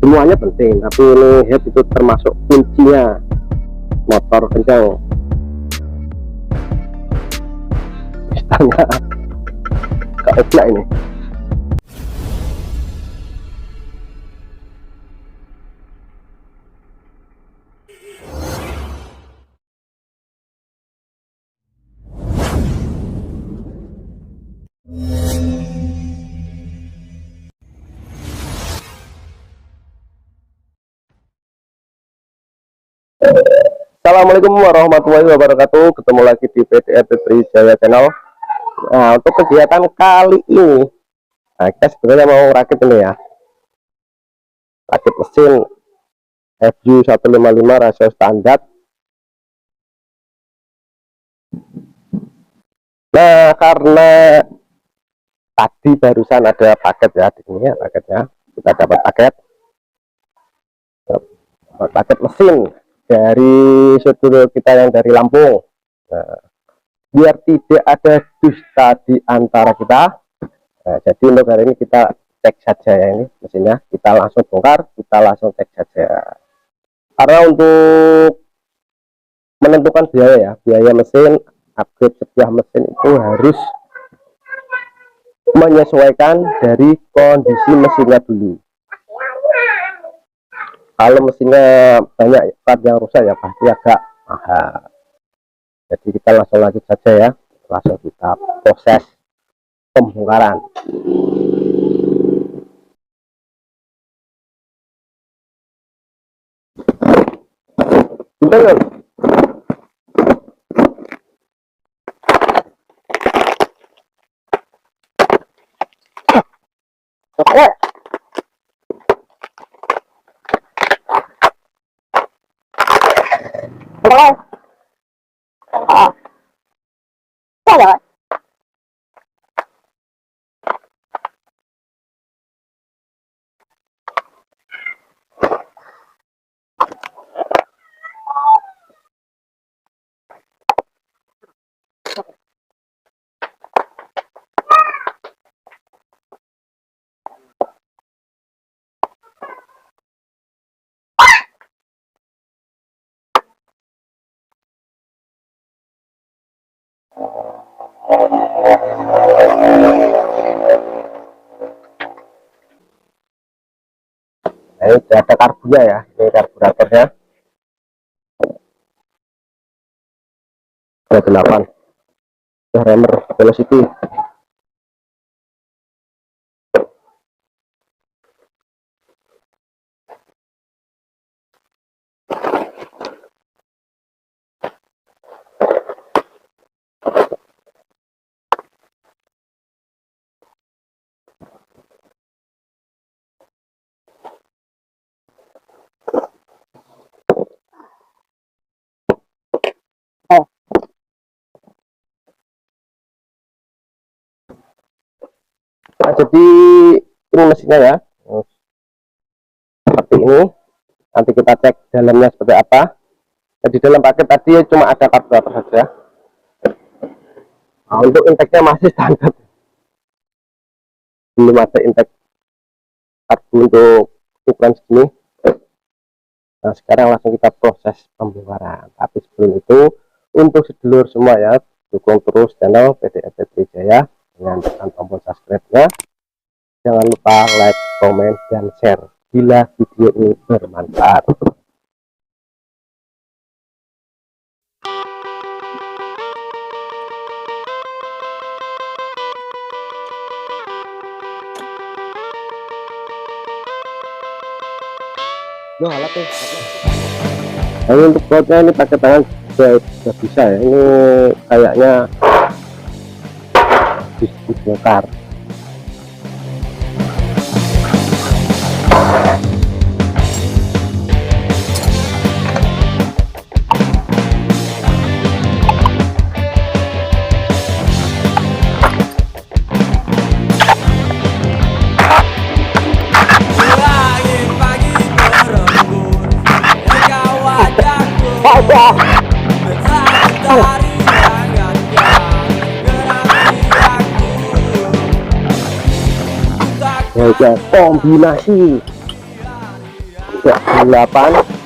semuanya penting, tapi ini head itu termasuk kuncinya. Motor kencang, stangnya keoblak ini. Assalamualaikum warahmatullahi wabarakatuh. Ketemu lagi di PDRT Trijaya Channel. Nah, untuk kegiatan kali ini, kita sebenarnya mau rakit ini ya, rakit mesin FU 155 rasio standar. Nah, karena tadi barusan ada paket ya di sini ya, paketnya kita dapat paket mesin dari saudara kita yang dari Lampung. Nah, biar tidak ada dusta di antara kita, jadi untuk hari ini kita cek saja ya, ini mesinnya kita langsung bongkar, kita langsung cek saja. Karena untuk menentukan biaya mesin, upgrade sebuah mesin itu harus menyesuaikan dari kondisi mesinnya dulu. Kalau mesinnya banyak part yang rusak ya pasti agak mahal. Jadi kita langsung lanjut saja ya, langsung kita proses pembongkaran. Betul. Oke. Ini sudah ada karbonnya ya, ini karburatornya ada 8, remer velocity. Nah, jadi ini mesinnya ya, seperti ini. Nanti kita cek dalamnya seperti apa. Jadi dalam paket tadi cuma ada karburator saja. Nah, untuk intake-nya masih standar, belum ada intake karbu untuk ukuran segini. Nah, sekarang langsung kita proses pembongkaran. Tapi sebelum itu, untuk sedulur semua ya, dukung terus channel PDRT Trijaya dengan tekan tombol subscribe-nya. Jangan lupa like, komen, dan share bila video ini bermanfaat. Nah, untuk bautnya ini pakai tangan sudah bisa ya. Ini kayaknya dibongkar. Ya, kombinasi ya 8.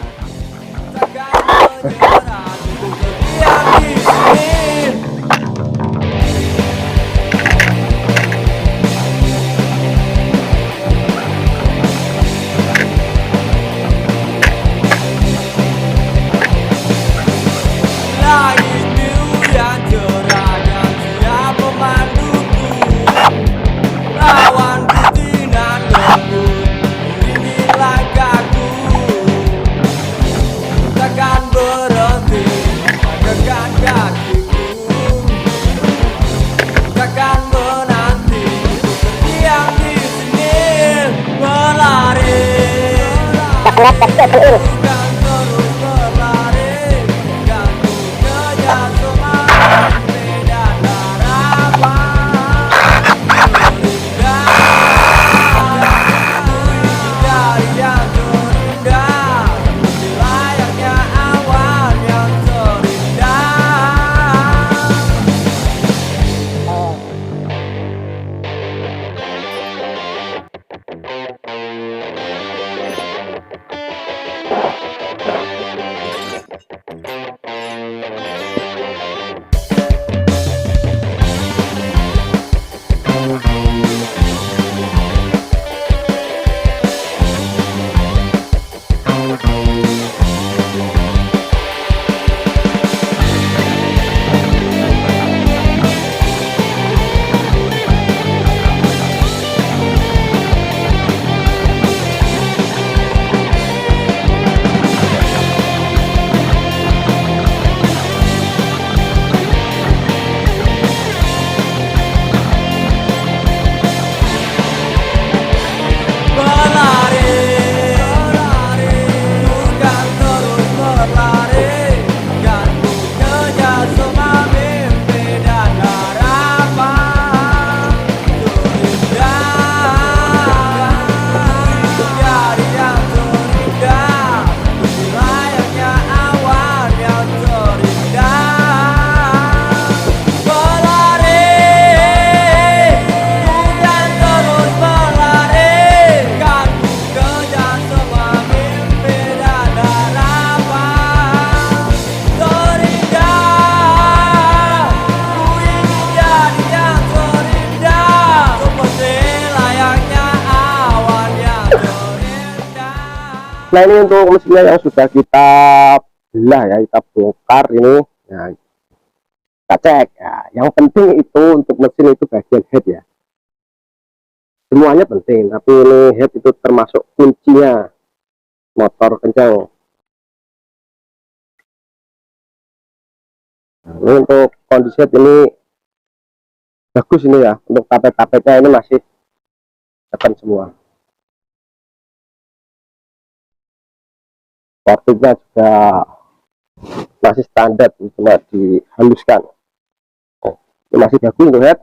Nah, ini untuk mesinnya yang sudah kita belah ya, kita bongkar ini. Nah, kita cek ya. Yang penting itu untuk mesin itu bagian head ya, semuanya penting, tapi ini head itu termasuk kuncinya motor kencang. Nah, ini untuk kondisi head ini bagus ini ya, untuk tapet-tapetnya ini masih tekan semua. Sportnya juga masih standar, cuma dihaluskan. Ini masih bagus untuk head.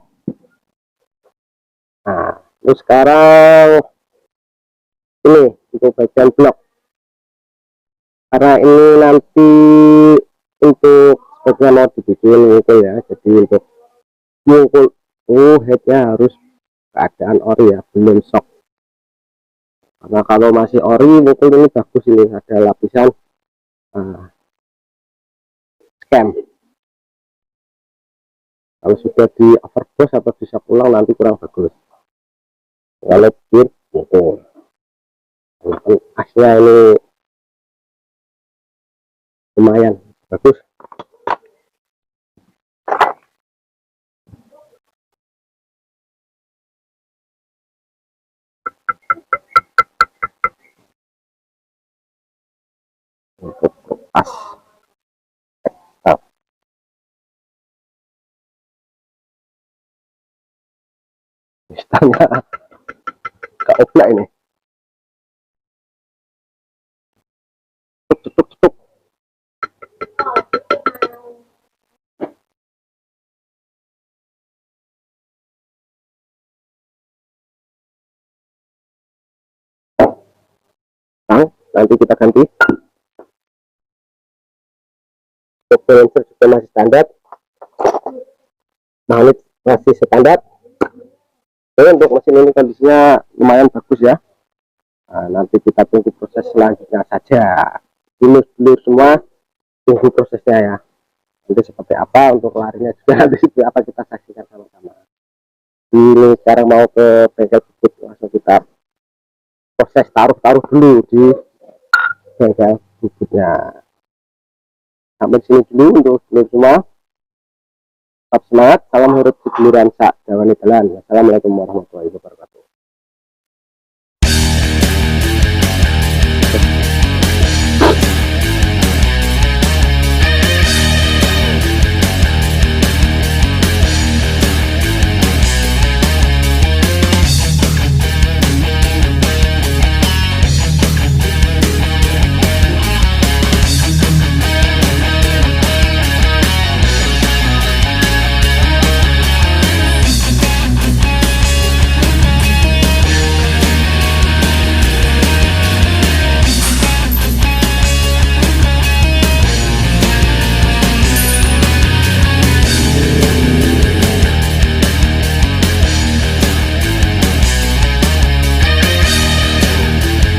Nah, ini sekarang ini untuk bagian blok, karena ini nanti untuk speknya mau dibikin mungkin ya, jadi untuk mungkul headnya harus keadaan ori ya, belum shock. Karena kalau masih ori mungkin ini bagus, ini ada lapisan scam. Kalau sudah di overboss atau bisa pulang nanti kurang bagus. Kalau bir mungkin asnya ini lumayan bagus. Untuk pas misalnya ke oblak ini tutup. Nah, nanti kita ganti. Untuk balancer juga masih standar, magnet masih standar. Jadi untuk mesin ini kondisinya lumayan bagus ya. Nah, nanti kita tunggu proses selanjutnya saja. Dulur-dulur semua, tunggu prosesnya ya. Nanti seperti apa untuk larinya juga nanti seperti apa kita saksikan sama-sama. Ini sekarang mau ke bengkel bubut, langsung kita proses taruh dulu di bengkel bubutnya. Sampai sini dulu untuk dulur semua. Tetap semangat, salam huruf seduluran sak jawani dalan. Assalamualaikum warahmatullahi wabarakatuh.